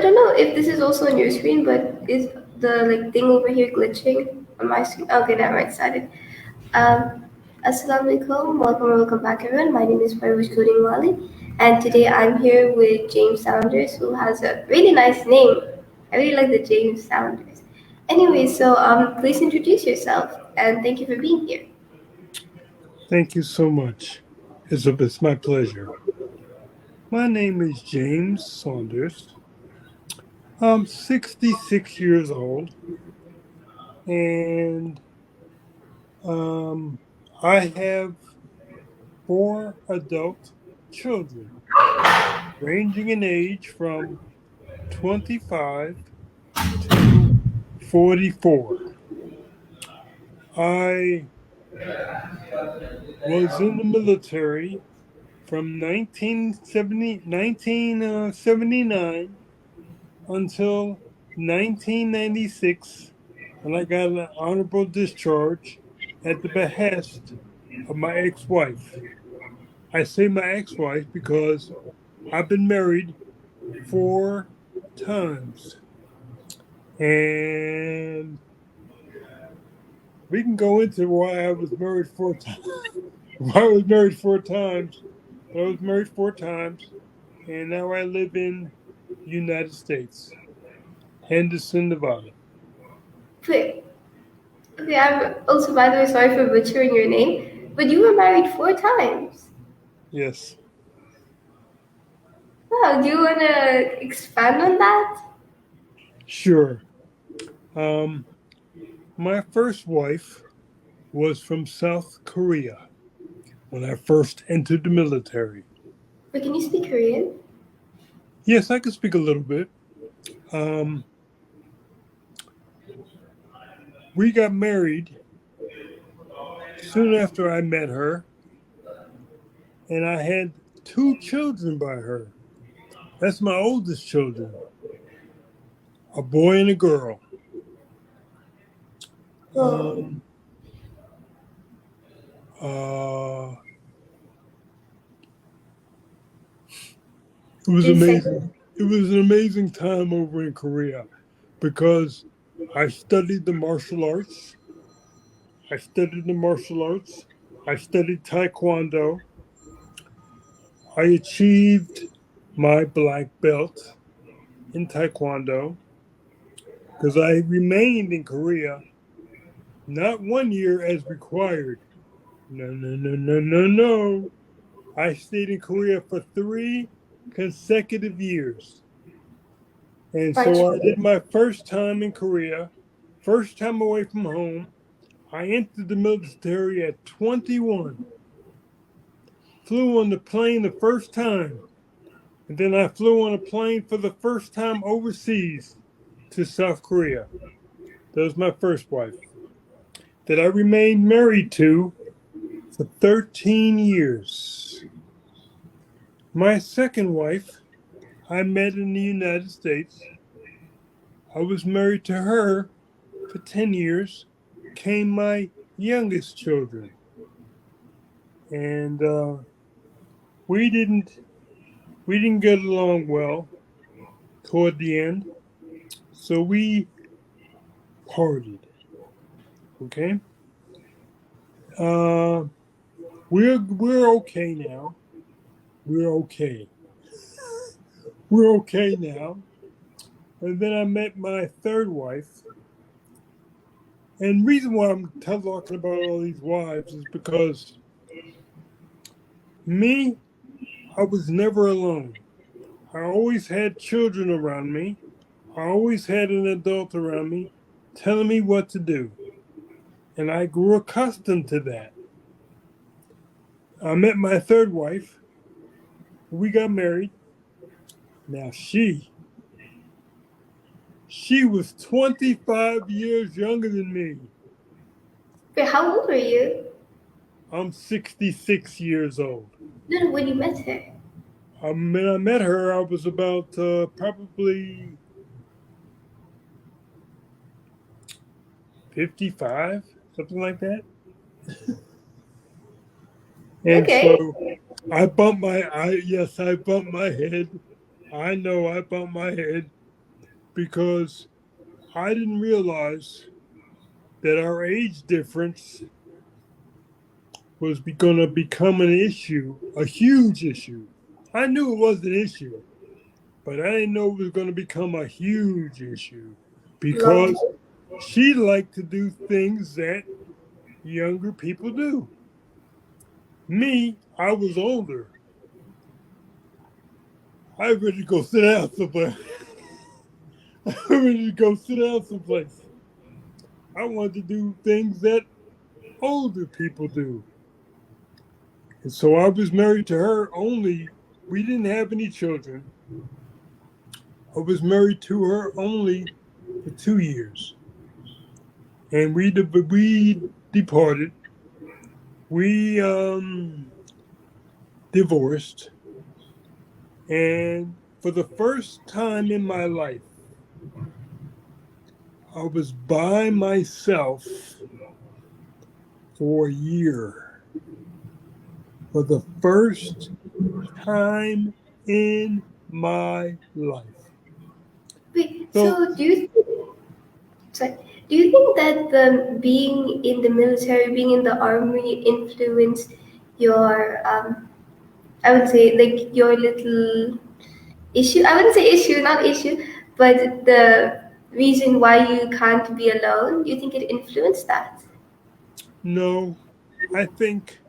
don't know if this is also on your screen, but is the thing over here glitching on my screen? Okay, never mind. Started. Um, Assalamu alaikum. Welcome back, everyone. My name is Pariwash codingwali, and today I'm here with James Saunders, who has a really nice name. I really like the James Saunders. Anyway, so please introduce yourself, and thank you for being here. Thank you so much. It's my pleasure. My name is James Saunders. I'm 66 years old, and um, I have four adult children, ranging in age from 25 to 44. I was in the military from 1979 until 1996, when I got an honorable discharge at the behest of my ex-wife. I say my ex-wife because I've been married 4 times. And we can go into why I was married 4 times. Why I was married 4 times. But I was married 4 times, and now I live in the United States, Henderson, Nevada. Wait, okay, I'm also, by the way, sorry for butchering your name, but you were married 4 times. Yes, Wow, do you want to expand on that? sure. Um, my first wife was from South Korea when I first entered the military. But can you speak Korean? Yes, I can speak a little bit. Um, we got married soon after I met her, and I had 2 children by her. That's my oldest children, a boy and a girl. Oh, Um, uh, it was your amazing. second. It was an amazing time over in Korea because I studied the martial arts. I studied the martial arts. I studied Taekwondo. I achieved my black belt in Taekwondo because I remained in Korea not 1 year as required. No, no, no, no, no, no. I stayed in Korea for 3 consecutive years. And March. so I did my first time in Korea, first time away from home. I entered the military at 21, flew on the plane the first time, and then I flew on a plane for the first time overseas to South Korea. That was my first wife that I remained married to for 13 years. My second wife I met in the United States. I was married to her for 10 years, came my youngest children. And we didn't we didn't get along well toward the end. So we parted. Okay. Uh, we're okay now. We're okay. We're okay now. And then I met my third wife. And the reason why I'm talking about all these wives is because me, I was never alone. I always had children around me. I always had an adult around me telling me what to do. And I grew accustomed to that. I met my third wife. We got married. Now she was 25 years younger than me. Wait, how old were you? I'm 66 years old. No, no, when you met her. When I met her, I was about probably 55, something like that. And Okay. so I bumped my head. I know I bumped my head. because I didn't realize that our age difference was going to become an issue, a huge issue. I knew it was an issue, but I didn't know it was going to become a huge issue Okay. because she liked to do things that younger people do. Me, I was older. I ready to go sit down somewhere. I ready to go sit down someplace. I wanted to do things that older people do. And so I was married to her only. We didn't have any children. I was married to her only for 2 years. And we departed. We divorced. And for the first time in my life, I was by myself for a year. For the first time in my life. Wait, So, so sorry, do you think that the being in the military, being in the army, influenced your I would say like your little issue? I wouldn't say issue, not issue, but the reason why you can't be alone. Do you think it influenced that? no, I think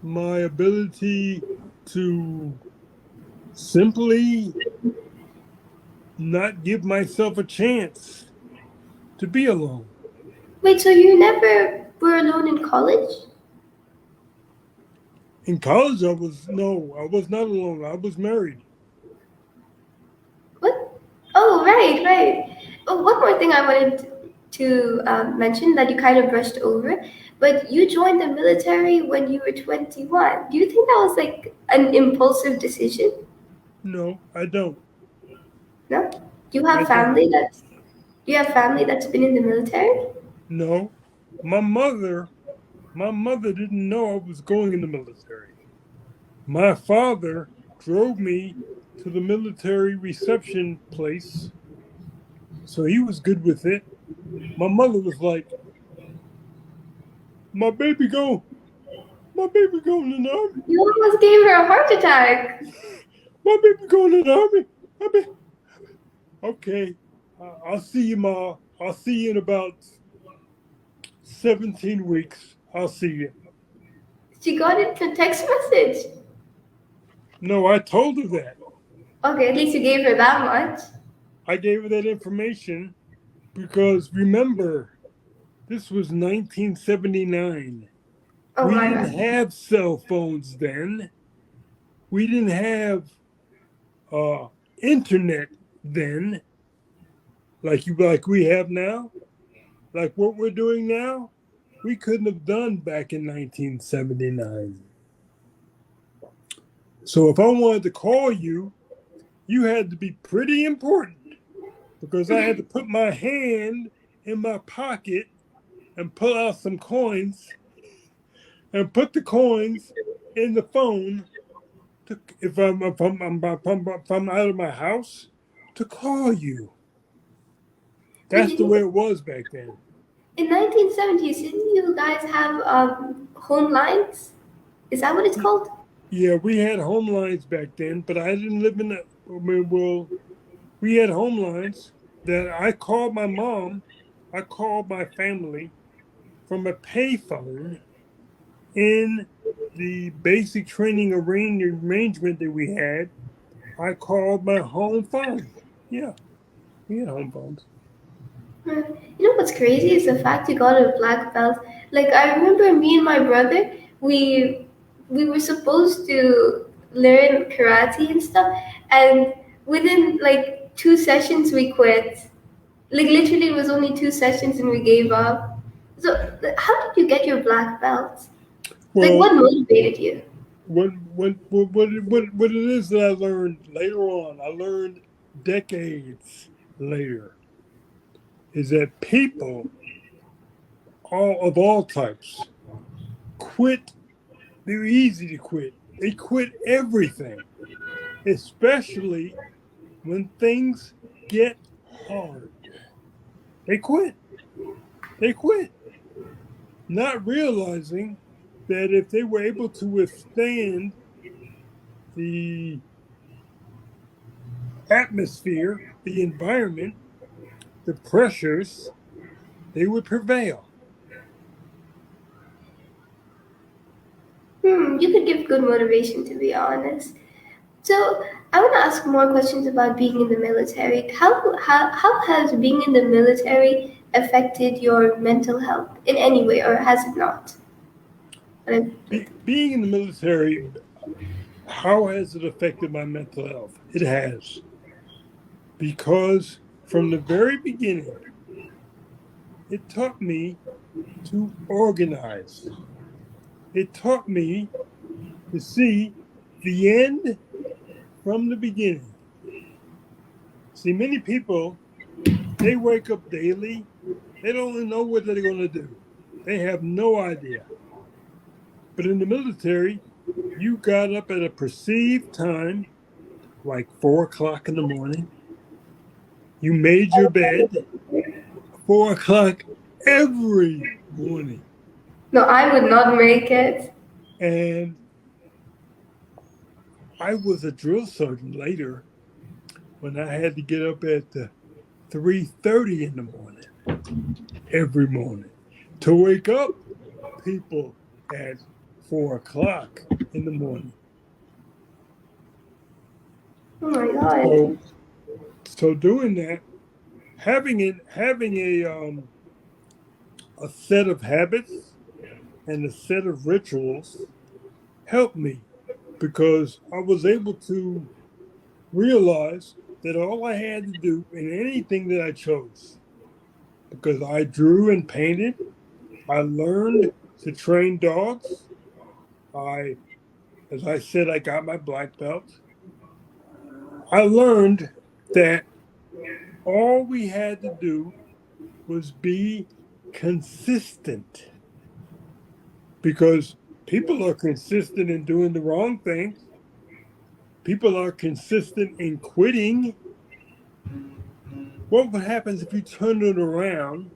my ability to simply not give myself a chance to be alone. Wait, so you never were alone in college? In college, I was not alone. I was married. What? Oh, right, right. Oh, one more thing I wanted to mention that you kind of brushed over, but you joined the military when you were 21. Do you think that was like an impulsive decision? No, I don't. No? Do you I have don't. family that's do you have family that's been in the military? No, my mother, my mother didn't know I was going in the military. My father drove me to the military reception place, so he was good with it. My mother was like, "My baby go, my baby going in the army, You almost gave her a heart attack. my baby going in the army." Okay, I'll see you, ma. I'll see you in about 17 weeks. I'll see you. She got it in a text message. No, I told her that. Okay, at least you gave her that much. I gave her that information because remember, this was 1979. Oh We my didn't god. have cell phones then. We didn't have uh, internet then, like we have now, like what we're doing now. We couldn't have done back in 1979. So if I wanted to call you, you had to be pretty important because I had to put my hand in my pocket and pull out some coins and put the coins in the phone to, if I'm out of my house to call you. Wait, That's the way it was back then. in 1970s, didn't you guys have home lines? Is that what it's called? Yeah, we had home lines back then, but I didn't live in the. I mean, well, we had home lines that I called my mom. I called my family from a payphone in the basic training arrangement that we had. I called my home phone. Yeah, we had home phones. Hmm. You know what's crazy is the fact you got a black belt. Like I remember me and my brother, we were supposed to learn karate and stuff, and within like 2 sessions we quit. Like literally, it was only 2 sessions and we gave up. So, like, how did you get your black belt? Like, Well, what motivated you? what it is that I learned later on, I learned decades later, is that people all of all types quit. They're easy to quit. They quit everything, especially when things get hard. They quit. They quit, not realizing that if they were able to withstand the atmosphere, the environment, the pressures, they would prevail. You could give good motivation, to be honest. So I want to ask more questions about being in the military. How has being in the military affected your mental health in any way, or has it not? Being in the military, how has it affected my mental health? It has. Because from the very beginning, it taught me to organize. It taught me to see the end from the beginning. See, many people, they wake up daily, they don't know what they're going to do. They have no idea. But in the military, you got up at a perceived time, like 4 o'clock in the morning. You made your bed 4 o'clock every morning. No, I would not make it. And I was a drill sergeant later when I had to get up at 3:30 in the morning every morning to wake up people at 4 o'clock in the morning. Oh my god. So, so doing that, having a set of habits and a set of rituals helped me because I was able to realize that all I had to do in anything that I chose, because I drew and painted, I learned to train dogs. I, as I said, I got my black belt. I learned that all we had to do was be consistent because people are consistent in doing the wrong things. People are consistent in quitting. What happens if you turn it around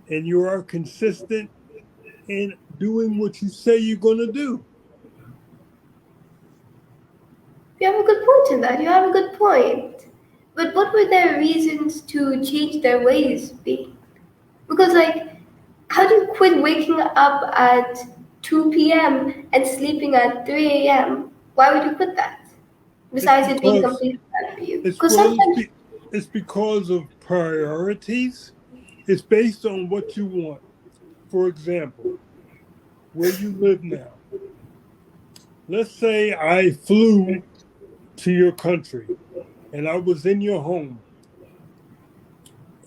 and you are consistent in doing what you say you're going to do? You have a good point in that. You have a good point. But what were their reasons to change their ways be? Because, like, how do you quit waking up at 2 p.m. and sleeping at 3 a.m.? Why would you quit that? It's Besides it being because completely bad for you. it's Because well, sometimes, it's because of priorities. It's based on what you want. For example, where you live now. Let's say I flew to your country and I was in your home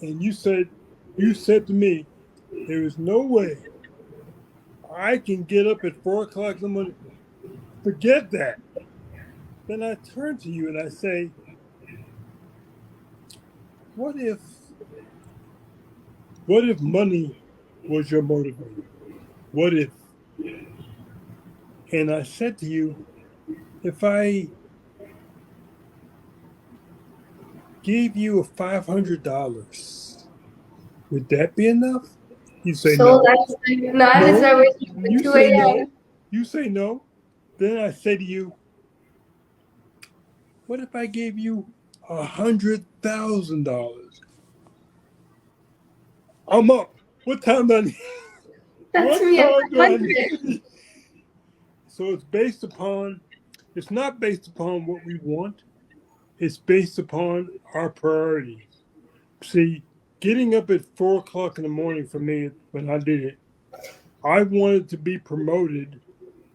and you said to me, there is no way I can get up at 4 o'clock in the morning. Forget that. Then I turn to you and I say, what if money was your motivator? What if? And I said to you, if I gave you $500, would that be enough? You say so no. that's like, no, I would No. start waking up at You 2 say a.m. no. You say no. Then I say to you, what if I gave you $100,000? I'm up. What time do I need? That's What me at time do I 100. need? So it's not based upon what we want. It's based upon our priorities. See, getting up at 4 o'clock in the morning for me when I did it, I wanted to be promoted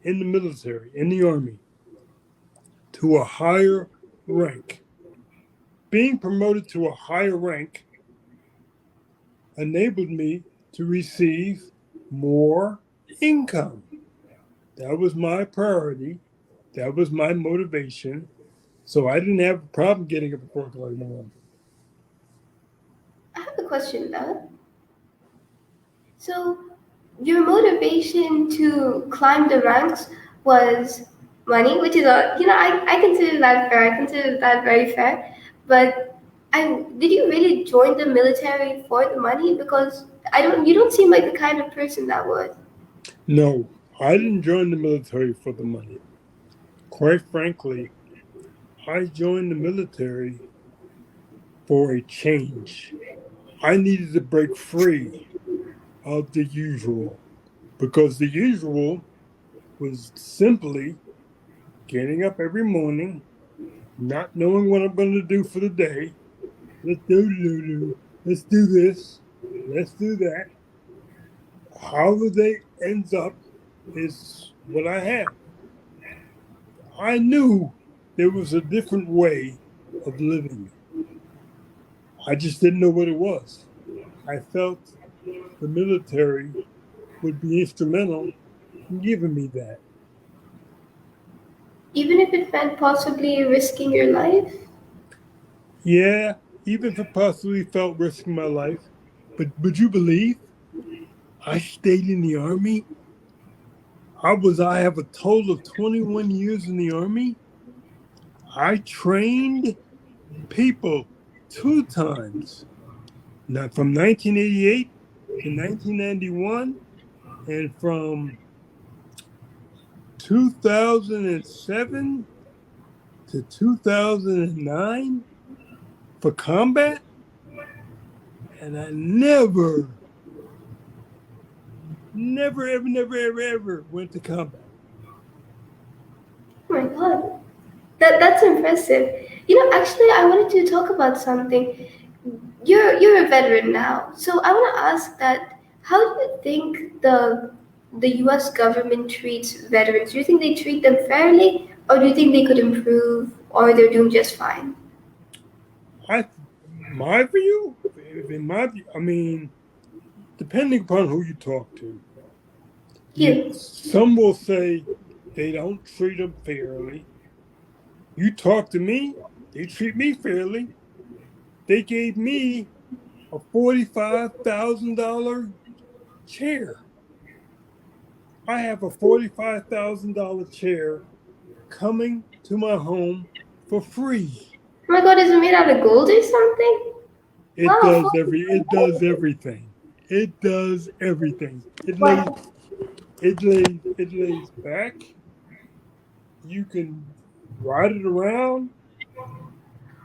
in the military, in the army, to a higher rank. Being promoted to a higher rank enabled me to receive more income. That was my priority. That was my motivation. So I didn't have a problem getting up at 4 o'clock in the morning. I have a question though. So, your motivation to climb the ranks was money, which is I consider that fair. I consider that very fair. But did you really join the military for the money? Because you don't seem like the kind of person that would. No, I didn't join the military for the money. Quite frankly, I joined the military for a change. I needed to break free of the usual because the usual was simply getting up every morning, not knowing what I'm going to do for the day. Let's do this, let's do that. How the day ends up is what I have. I knew there was a different way of living. I just didn't know what it was. I felt the military would be instrumental in giving me that. Even if it meant possibly risking your life? Yeah, even if it possibly felt risking my life. But would you believe I stayed in the army? I have a total of 21 years in the army. I trained people two times. Now from 1988 to 1991 and from 2007 to 2009 for combat, and I never went to combat. Oh my god. That's impressive. Actually, I wanted to talk about something. You're a veteran now, so I want to ask that. How do you think the U.S. government treats veterans? Do you think they treat them fairly, or do you think they could improve, or they're doing just fine? I, my view, in my view, I mean, depending upon who you talk to, You. some will say they don't treat them fairly. You talk to me, they treat me fairly. They gave me a $45,000 chair. I have a $45,000 chair coming to my home for free. Oh my god, is it made out of gold or something? Wow. It does everything. It does everything. What? It lays back. You can ride it around.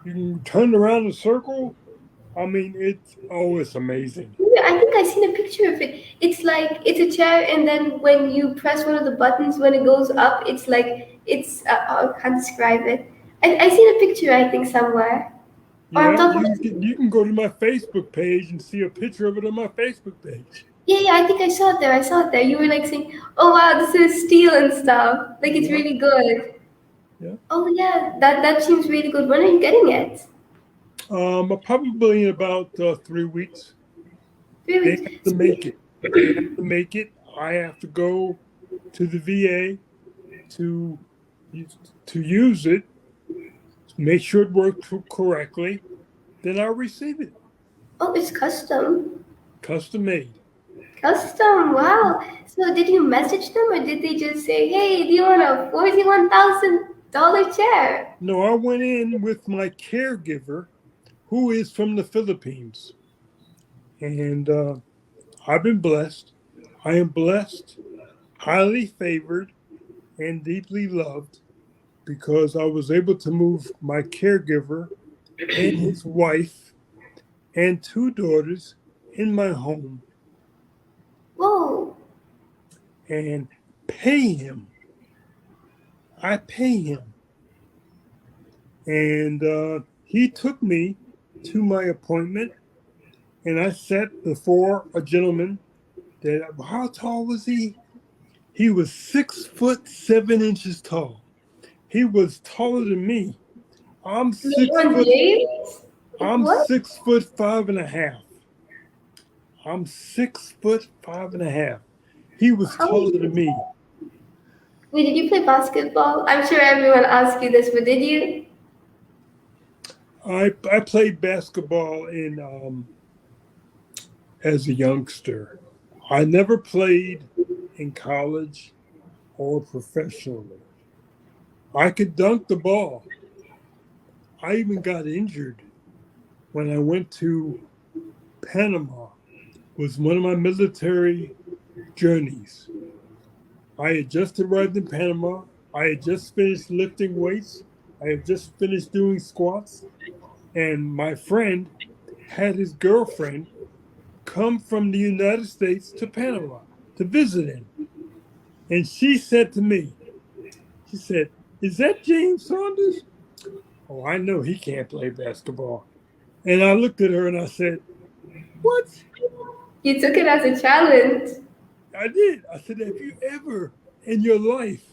You can turn it around in a circle. I mean, it's amazing. Yeah, I think I seen a picture of it. It's like it's a chair, and then when you press one of the buttons, when it goes up, it's like I can't describe it. I seen a picture, I think, somewhere. Or I'm Yeah, talking. you can go to my Facebook page and see a picture of it on my Facebook page. Yeah, yeah, I think I saw it there. I saw it there. You were like saying, "Oh wow, this is steel and stuff. Like it's Yeah, really good." yeah. Oh yeah, that seems really good. When are you getting it? Probably in about 3 weeks. They have 3 weeks. to make it. They have to make it. I have to go to the VA to to use it, make sure it works correctly. Then I'll receive it, Oh, it's custom. custom made. Custom. Wow. So did you message them, or did they just say, "Hey, do you want a $41,000 chair?" No, I went in with my caregiver, who is from the Philippines, and I've been blessed. I am blessed, highly favored, and deeply loved because I was able to move my caregiver and his wife and two daughters in my home Whoa. and pay him. I pay him. And he took me to my appointment, and I sat before a gentleman that, how tall was he? He was 6'7" tall. He was taller than me. I'm six LeBron foot. James? I'm What? 6'5" and a half. I'm 6'5" and a half. He was How? taller than me. Wait, did you play basketball? I'm sure everyone asked you this, but did you? I played basketball in as a youngster. I never played in college or professionally. I could dunk the ball. I even got injured when I went to Panama. Was one of my military journeys. I had just arrived in Panama. I had just finished lifting weights. I had just finished doing squats. And my friend had his girlfriend come from the United States to Panama to visit him. And she said to me, she said, "Is that James Saunders?" Oh, I know he can't play basketball. And I looked at her and I said, "What?" You took it as a challenge. I did. I said, "Have you ever in your life,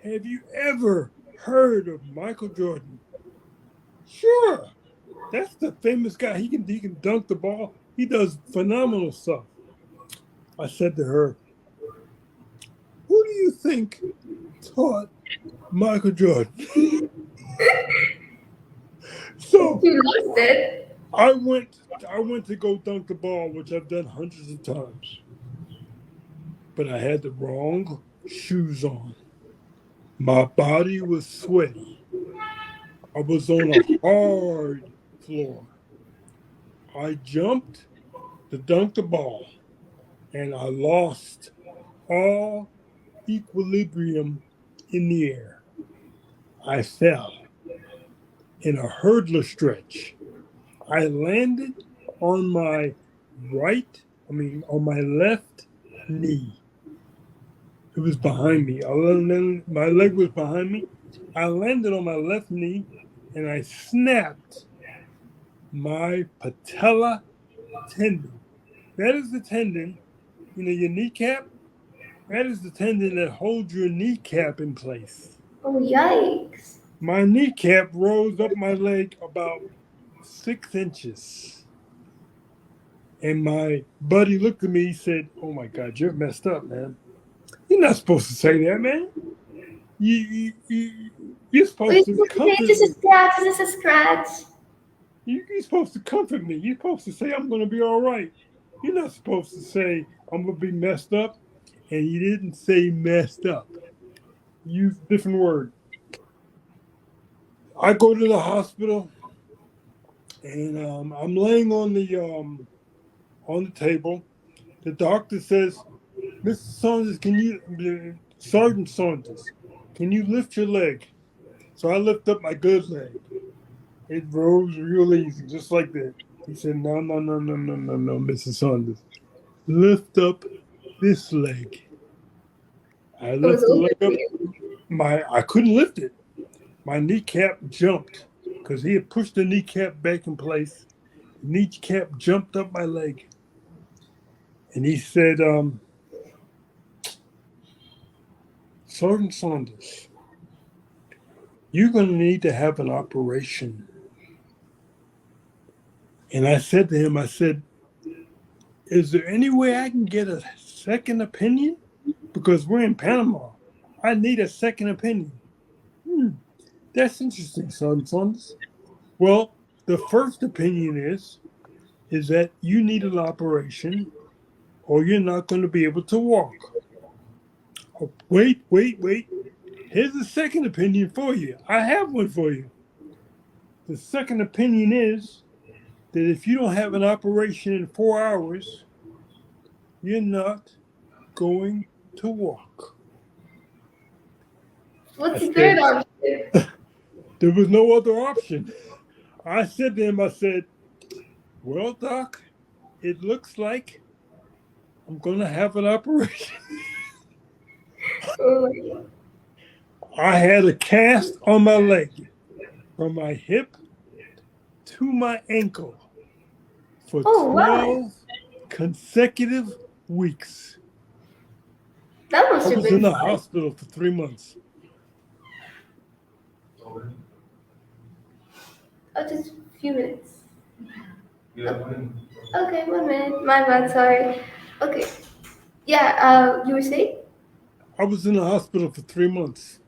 have you ever heard of Michael Jordan?" Sure. That's the famous guy. He can dunk the ball. He does phenomenal stuff. I said to her, "Who do you think taught Michael Jordan?" So You lost it. I went I went to go dunk the ball, which I've done hundreds of times. But I had the wrong shoes on. My body was sweaty. I was on a hard floor. I jumped to dunk the ball and I lost all equilibrium in the air. I fell in a hurdler stretch. I landed on my on my left knee. It was behind me. My leg was behind me. I landed on my left knee and I snapped my patella tendon. That is the tendon, your kneecap. That is the tendon that holds your kneecap in place. Oh, yikes. My kneecap rose up my leg about 6 inches. And my buddy looked at me, he said, "Oh my God, you're messed up, man. You're not supposed to say that, man. You're supposed Wait, to it's comfort just a me. scratch. It's just a scratch. You're supposed to comfort me. You're supposed to say I'm going to be all right. You're not supposed to say I'm going to be messed up." And he didn't say messed up. He used a different word. I go to the hospital and I'm laying on the table. The doctor says, "Mr. Saunders, Sergeant Saunders, can you lift your leg?" So I lift up my good leg. It rose real easy, just like that. He said, "No, no, no, no, no, no, no, Mr. Saunders. Lift up this leg." I It was lift the over leg for up. you. I couldn't lift it. My kneecap jumped because he had pushed the kneecap back in place. The kneecap jumped up my leg. And he said, "Sergeant Saunders, you're going to need to have an operation." And I said to him, I said, "Is there any way I can get a second opinion? Because we're in Panama. I need a second opinion." That's interesting, Sergeant Saunders. Well, the first opinion is that you need an operation or you're not going to be able to walk. Oh, wait, wait, wait. Here's the second opinion for you. I have one for you. The second opinion is that if you don't have an operation in 4 hours, you're not going to walk. I What's the third said, option? there was no other option. I said to him, I said, "Well, Doc, it looks like I'm going to have an operation." Oh my God. I had a cast on my leg from my hip to my ankle for Oh, wow. 12 consecutive weeks. That I must have was in been the fun. hospital for 3 months. Oh, just a few minutes. Okay, 1 minute. My bad, sorry. Okay. Yeah, you were saying? I was in the hospital for 3 months.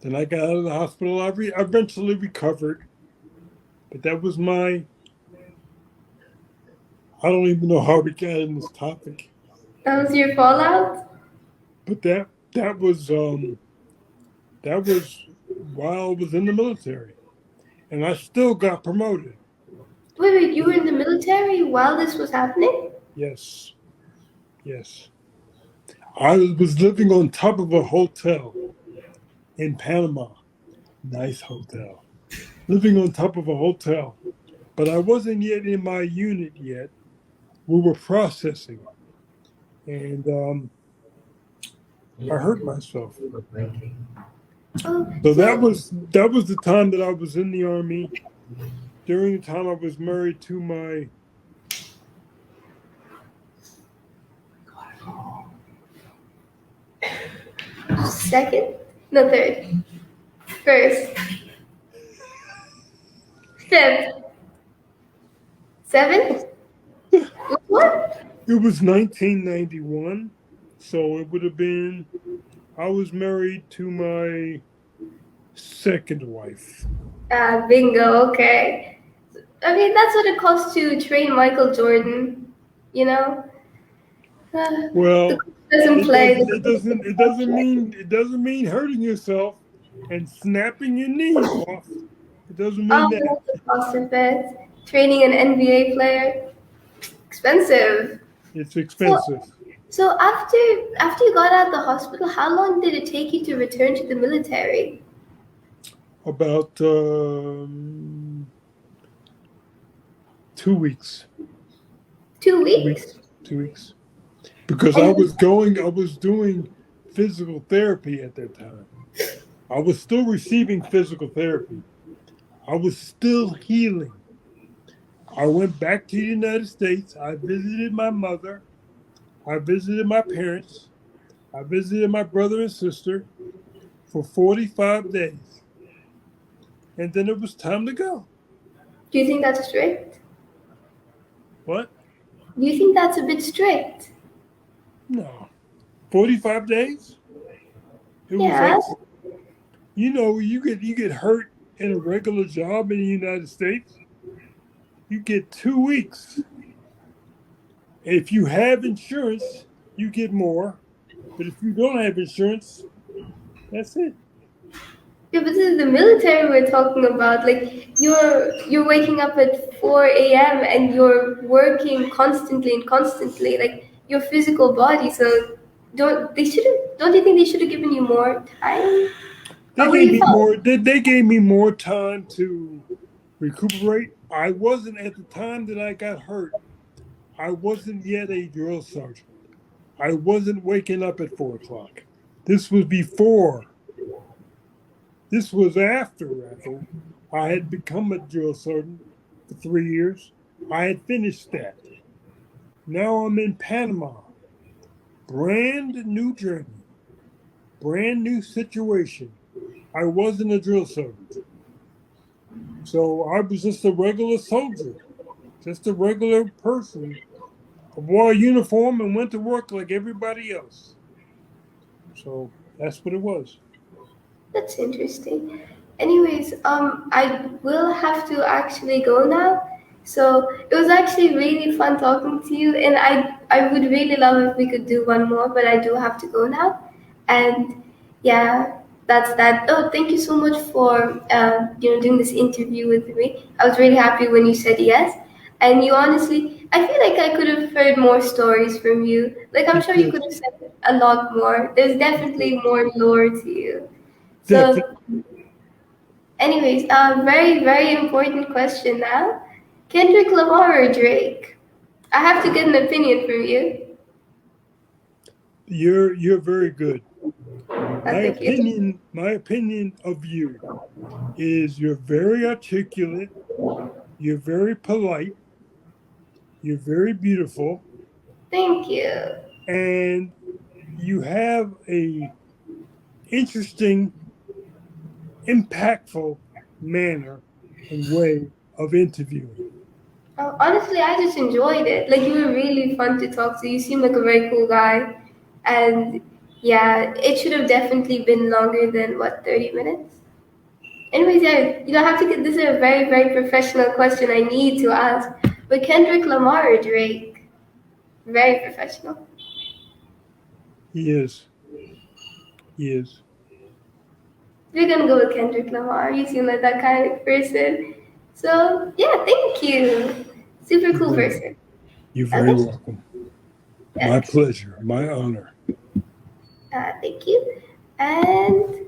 Then I got out of the hospital. I eventually recovered, but that was my. I don't even know how we got in this topic, That was your fallout? but that was while I was in the military. and I still got promoted. Wait, you were in the military while this was happening? Yes, yes. I was living on top of a hotel in Panama. Nice hotel. Living on top of a hotel. But I wasn't yet in my unit yet. We were processing. And I hurt myself. Oh, So that so was the time that I was in the army. During the time I was married to my second? No, third. First. Fifth. Seventh? What? it was 1991. So it would have been I was married to my second wife. Ah, bingo, okay. I mean, that's what it costs to train Michael Jordan, you know? The Well, coach doesn't play. it doesn't mean hurting yourself and snapping your knee off. It doesn't mean Oh, that. that's the cost of it. Training an NBA player, expensive. It's So, expensive. so after you got out of the hospital, how long did it take you to return to the military? About 2 weeks. 2 weeks. 2 weeks. Because And I was doing physical therapy at that time. I was still receiving physical therapy. I was still healing. I went back to the United States. I visited my mother. I visited my parents. I visited my brother and sister for 45 days. And then it was time to go. do you think that's strict? What? Do you think that's a bit strict? No. 45 days? It was Yeah. like, you get hurt in a regular job in the United States, you get 2 weeks. If you have insurance, you get more. But if you don't have insurance, that's it. Yeah, but this is the military we're talking about. Like you're waking up at 4 a.m. and you're working constantly and constantly, like your physical body. So don't you think they should have given you more time? Or what do you thought? They gave me more time to recuperate. I wasn't at the time that I got hurt. I wasn't yet a drill sergeant. I wasn't waking up at 4 o'clock. This was before. This was after, Ethel. I had become a drill sergeant for 3 years. I had finished that. Now I'm in Panama. Brand new journey, brand new situation. I wasn't a drill sergeant. So I was just a regular soldier, just a regular person. I wore a uniform and went to work like everybody else. So that's what it was. That's interesting. Anyways, I will have to actually go now. So it was actually really fun talking to you, and I would really love if we could do one more, but I do have to go now. And yeah, that's that. Oh, thank you so much for doing this interview with me. I was really happy when you said yes, and you honestly, I feel like I could have heard more stories from you. Like I'm sure you Yes, could have said a lot more. There's yes, definitely more lore to you. definitely. So, anyways, very, very important question now. Kendrick Lamar or Drake? I have to get an opinion from you. You're very good. Thank you. My opinion of you is you're very articulate, you're very polite, you're very beautiful, Thank you. and you have a interesting, impactful manner and way of interviewing. Honestly, I just enjoyed it. Like, you were really fun to talk to. You seem like a very cool guy. And yeah, it should have definitely been longer than, what, 30 minutes? Anyways, yeah, you don't have to get this is a very, very professional question I need to ask. But Kendrick Lamar or Drake? Very professional. He is. He is. we're gonna go with Kendrick Lamar. You seem like that kind of person. So yeah, thank you. Super You're cool very, person. you're very Okay. welcome. My Okay. pleasure. My honor. Thank you. And